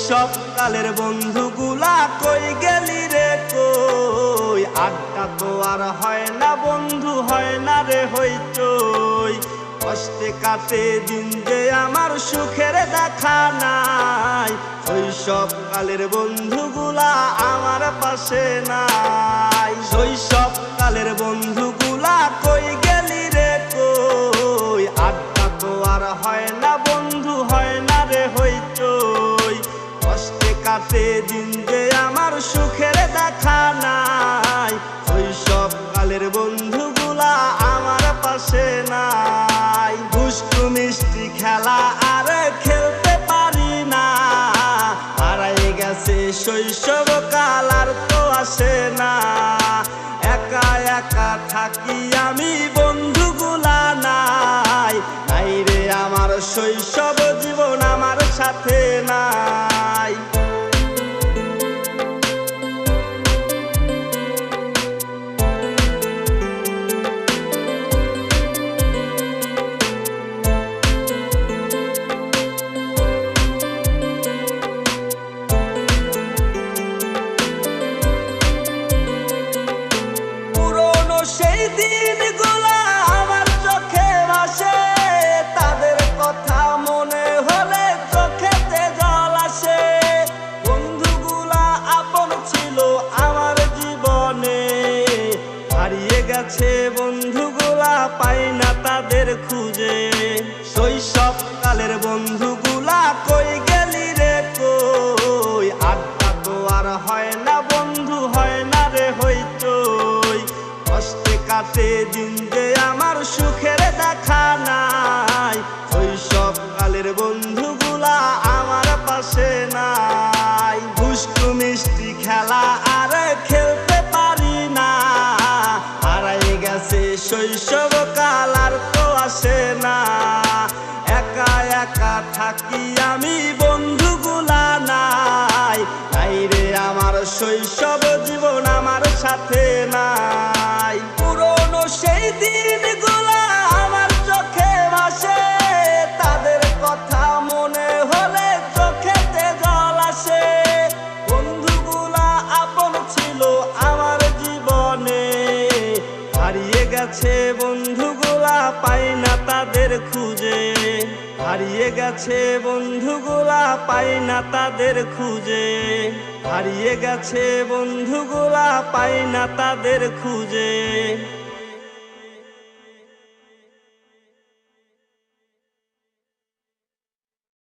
শৈশব কালের বন্ধুগুলা কই গেলি রে কই? আড্ডা তো আর হয় না বন্ধু, হয় না রে হইচই। কষ্টে কাটে দিন যে আমার সুখের দেখা নাই। শৈশব কালের বন্ধুগুলা আমার পাশে নাই। শৈশব কালের বন্ধুগুলা কই গেলি রে কই? আড্ডা তো আর হয় না বন্ধু, হয় না রে হইচই। কষ্টে কাটে দিন যে আমার সুখের দেখা নাই। শৈশব কালের বন্ধুগুলা আমার পাশে নাই। দুষ্টু মিষ্টি খেলা আর খেলতে পারি না, হারাই গেছে শৈশব কাল আর তো আসে না। একা একা থাকি আমি বন্ধুগুলা নাই, নাই রে আমার শৈশব জীবন আমার সাথে নাই। সেই দিনগুলা আমার চোখে ভাসে, তাদের কথা মনে হলে চোখেতে জল আসে। বন্ধুগুলা আপন ছিল আমার জীবনে, হারিয়ে গেছে বন্ধুগুলা পাই না তাদের খুঁজে। শৈশব কালের বন্ধুগুলা কই গেলি রে কই? আড্ডা তো আর হয় না বন্ধু, হয় না রে হইচই। কষ্টে কাটে দিন যে আমার সুখের দেখা নাই। শৈশব কালের বন্ধুগুলা আমার পাশে নাই। দুষ্টু মিষ্টি খেলা আর খেলতে পারি না, হারাই গেছে শৈশব কাল আর তো আসে না। একা একা থাকি আমি বন্ধুগুলা নাই, নাই রে আমার শৈশব জীবন আমার সাথে নাই। পুরনো সেই দিনগুলা আমার চোখে ভাসে, তাদের কথা মনে হলে চোখেতে জল আসে। বন্ধুগুলা আপন ছিল আমার জীবনে, হারিয়ে গেছে বন্ধুগুলা পাই না তাদের খুঁজে। হারিয়ে গেছে বন্ধুগুলা পাই না তাদের খুঁজে। হারিয়ে গেছে বন্ধুগুলা পাই না তাদের খুঁজে।